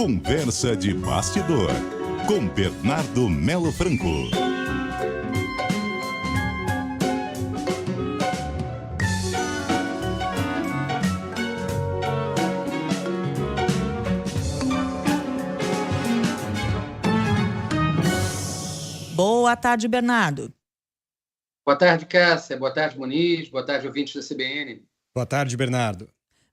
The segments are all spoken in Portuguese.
Conversa de bastidor, com Bernardo Melo Franco. Boa tarde, Bernardo. Boa tarde, Cássia. Boa tarde, Muniz. Boa tarde, ouvintes da CBN. Boa tarde, Bernardo.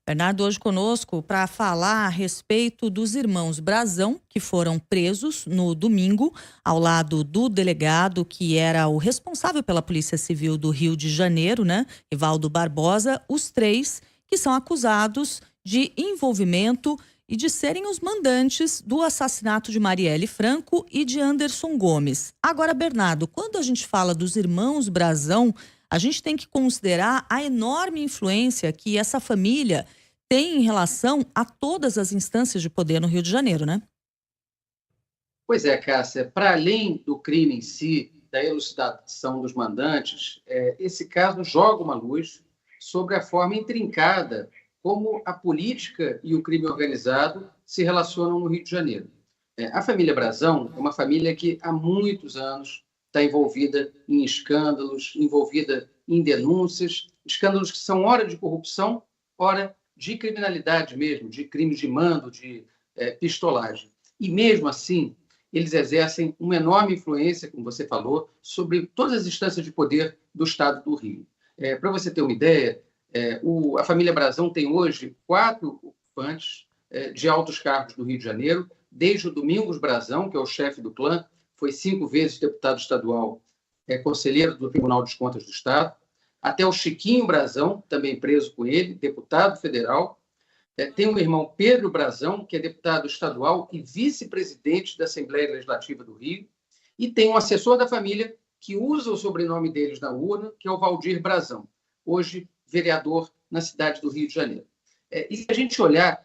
Bernardo, hoje conosco para falar a respeito dos irmãos Brazão, que foram presos no domingo, ao lado do delegado, que era o responsável pela Polícia Civil do Rio de Janeiro, né? Evaldo Barbosa, os três que são acusados de envolvimento e de serem os mandantes do assassinato de Marielle Franco e de Anderson Gomes. Agora, Bernardo, quando a gente fala dos irmãos Brazão, a gente tem que considerar a enorme influência que essa família tem em relação a todas as instâncias de poder no Rio de Janeiro, né? Pois é, Cássia. Para além do crime em si, da elucidação dos mandantes, esse caso joga uma luz sobre a forma intrincada como a política e o crime organizado se relacionam no Rio de Janeiro. A família Brazão é uma família que há muitos anos está envolvida em escândalos, envolvida em denúncias, escândalos que são ora de corrupção, ora de criminalidade mesmo, de crimes de mando, de pistolagem. E mesmo assim, eles exercem uma enorme influência, como você falou, sobre todas as instâncias de poder do Estado do Rio. Para você ter uma ideia, a família Brazão tem hoje 4 ocupantes de altos cargos no Rio de Janeiro, desde o Domingos Brazão, que é o chefe do clã, foi 5 vezes deputado estadual, conselheiro do Tribunal de Contas do Estado, até o Chiquinho Brazão, também preso com ele, deputado federal. Tem o irmão Pedro Brazão, que é deputado estadual e vice-presidente da Assembleia Legislativa do Rio, e tem um assessor da família que usa o sobrenome deles na urna, que é o Valdir Brazão, hoje vereador na cidade do Rio de Janeiro. E se a gente olhar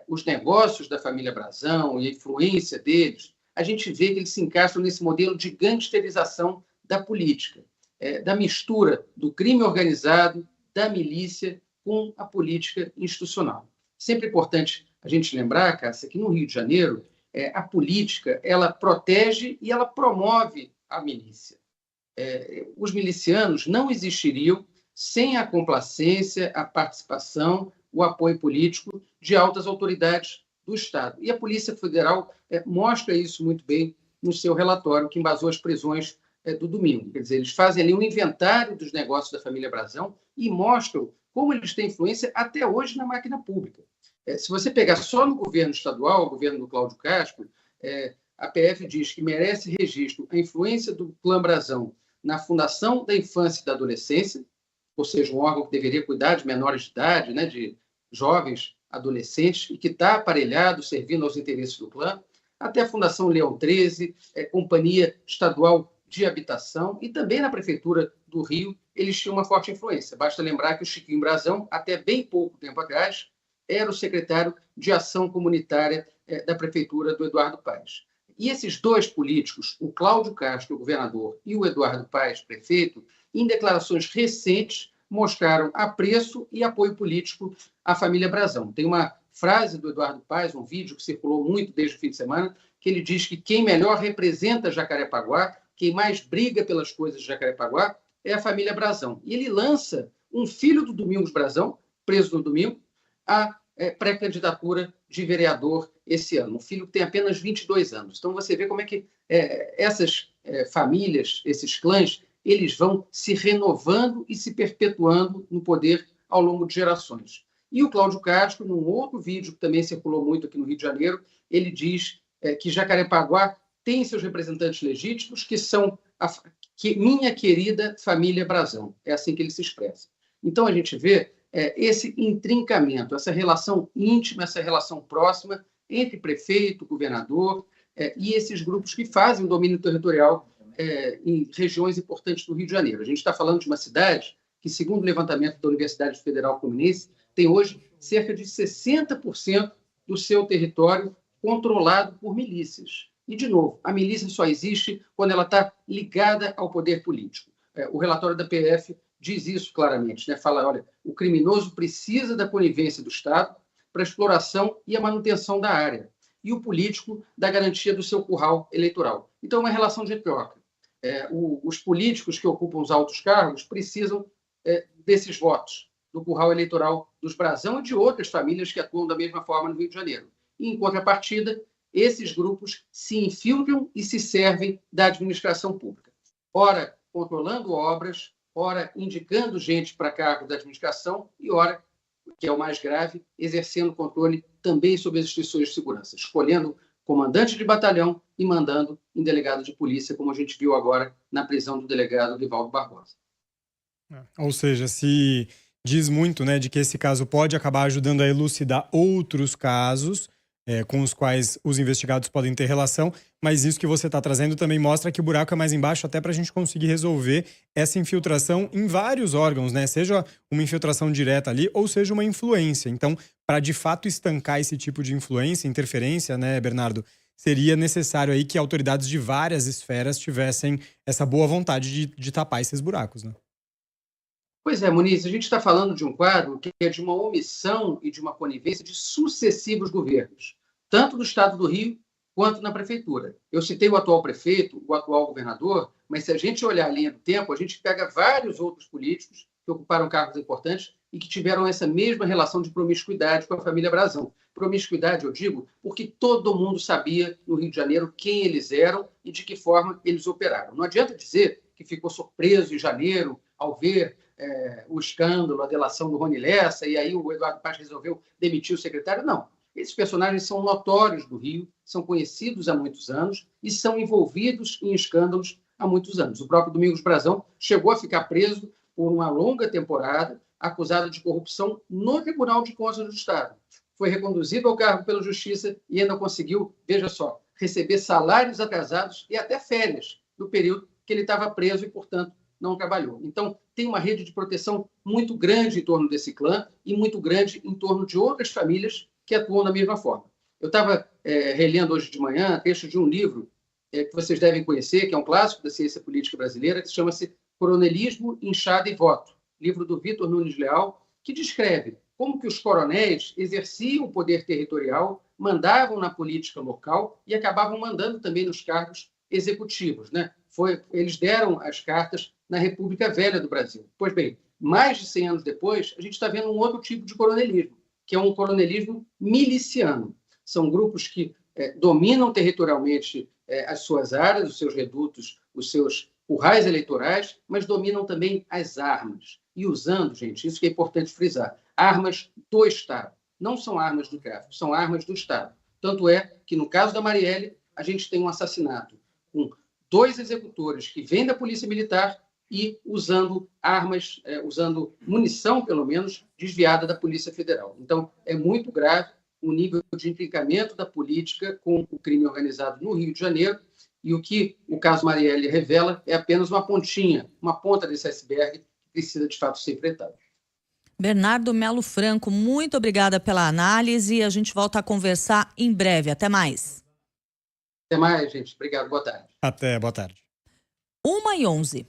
os negócios da família Brazão e a influência deles, a gente vê que eles se encaixam nesse modelo de gangsterização da política, da mistura do crime organizado, da milícia, com a política institucional. Sempre é importante a gente lembrar, Cássia, que no Rio de Janeiro, a política ela protege e ela promove a milícia. Os milicianos não existiriam sem a complacência, a participação, o apoio político de altas autoridades do Estado. E a Polícia Federal mostra isso muito bem no seu relatório, que embasou as prisões do domingo. Quer dizer, eles fazem ali um inventário dos negócios da família Brazão e mostram como eles têm influência até hoje na máquina pública. Se você pegar só no governo estadual, o governo do Cláudio Castro, a PF diz que merece registro a influência do clã Brazão na Fundação da Infância e da Adolescência, ou seja, um órgão que deveria cuidar de menores de idade, né, de jovens adolescentes, e que está aparelhado, servindo aos interesses do clã, até a Fundação Leão 13, Companhia Estadual de Habitação, e também na Prefeitura do Rio, eles tinham uma forte influência. Basta lembrar que o Chiquinho Brazão, até bem pouco tempo atrás, era o secretário de Ação Comunitária da Prefeitura do Eduardo Paes. E esses dois políticos, o Cláudio Castro, governador, e o Eduardo Paes, prefeito, em declarações recentes, mostraram apreço e apoio político à família Brazão. Tem uma frase do Eduardo Paes, um vídeo que circulou muito desde o fim de semana, que ele diz que quem melhor representa Jacarepaguá, quem mais briga pelas coisas de Jacarepaguá, é a família Brazão. E ele lança um filho do Domingos Brazão, preso no domingo, a pré-candidatura de vereador esse ano. Um filho que tem apenas 22 anos. Então, você vê como é que essas famílias, esses clãs, eles vão se renovando e se perpetuando no poder ao longo de gerações. E o Cláudio Castro, num outro vídeo que também circulou muito aqui no Rio de Janeiro, ele diz que Jacarepaguá tem seus representantes legítimos, que são minha querida família Brazão. É assim que ele se expressa. Então, a gente vê esse intrincamento, essa relação íntima, essa relação próxima entre prefeito, governador e esses grupos que fazem o domínio territorial em regiões importantes do Rio de Janeiro. A gente está falando de uma cidade que, segundo o levantamento da Universidade Federal Fluminense, tem hoje cerca de 60% do seu território controlado por milícias. E, de novo, a milícia só existe quando ela está ligada ao poder político. O relatório da PF diz isso claramente, né? Fala, olha, o criminoso precisa da conivência do Estado para a exploração e a manutenção da área. e o político da garantia do seu curral eleitoral. Então, é uma relação de troca. Os políticos que ocupam os altos cargos precisam desses votos do curral eleitoral dos Brasão e de outras famílias que atuam da mesma forma no Rio de Janeiro. E, em contrapartida, esses grupos se infiltram e se servem da administração pública. Ora, controlando obras, ora, indicando gente para cargo da administração e, ora, que é o mais grave, exercendo controle também sobre as instituições de segurança, escolhendo comandante de batalhão e mandando em delegado de polícia, como a gente viu agora na prisão do delegado Rivaldo Barbosa. Ou seja, se diz muito, né, de que esse caso pode acabar ajudando a elucidar outros casos com os quais os investigados podem ter relação, mas isso que você está trazendo também mostra que o buraco é mais embaixo até para a gente conseguir resolver essa infiltração em vários órgãos, né? Seja uma infiltração direta ali ou seja uma influência. Então, para de fato estancar esse tipo de influência, interferência, né, Bernardo, seria necessário aí que autoridades de várias esferas tivessem essa boa vontade de tapar esses buracos, né? Pois é, Muniz, a gente está falando de um quadro que é de uma omissão e de uma conivência de sucessivos governos, tanto do Estado do Rio quanto na Prefeitura. Eu citei o atual prefeito, o atual governador, mas se a gente olhar a linha do tempo, a gente pega vários outros políticos que ocuparam cargos importantes e que tiveram essa mesma relação de promiscuidade com a família Brasão. Promiscuidade, eu digo, porque todo mundo sabia no Rio de Janeiro quem eles eram e de que forma eles operaram. Não adianta dizer que ficou surpreso em janeiro ao ver o escândalo, a delação do Rony Lessa, e aí o Eduardo Paes resolveu demitir o secretário. Não. Esses personagens são notórios do Rio, são conhecidos há muitos anos e são envolvidos em escândalos há muitos anos. O próprio Domingos Brazão chegou a ficar preso por uma longa temporada, acusado de corrupção no Tribunal de Contas do Estado. Foi reconduzido ao cargo pela Justiça e ainda conseguiu, veja só, receber salários atrasados e até férias no período que ele estava preso e, portanto, não trabalhou. Então, tem uma rede de proteção muito grande em torno desse clã e muito grande em torno de outras famílias que atuam da mesma forma. Eu estava relendo hoje de manhã trecho de um livro que vocês devem conhecer, que é um clássico da ciência política brasileira, que chama-se Coronelismo, Inchada e Voto, livro do Vitor Nunes Leal, que descreve como que os coronéis exerciam o poder territorial, mandavam na política local e acabavam mandando também nos cargos executivos, né? Eles deram as cartas na República Velha do Brasil. Pois bem, mais de 100 anos depois, a gente está vendo um outro tipo de coronelismo, que é um coronelismo miliciano. São grupos que dominam territorialmente as suas áreas, os seus redutos, os seus currais eleitorais, mas dominam também as armas. E usando, gente, isso que é importante frisar, armas do Estado. Não são armas do tráfico, são armas do Estado. Tanto é que, no caso da Marielle, a gente tem um assassinato com 2 executores que vêm da Polícia Militar e usando armas, usando munição, pelo menos, desviada da Polícia Federal. Então, é muito grave o nível de intrincamento da política com o crime organizado no Rio de Janeiro, e o que o caso Marielle revela é apenas uma pontinha, uma ponta desse iceberg que precisa, de fato, ser enfrentada. Bernardo Melo Franco, muito obrigada pela análise. A gente volta a conversar em breve. Até mais. Até mais, gente. Obrigado. Boa tarde. Até, boa tarde. 1h11.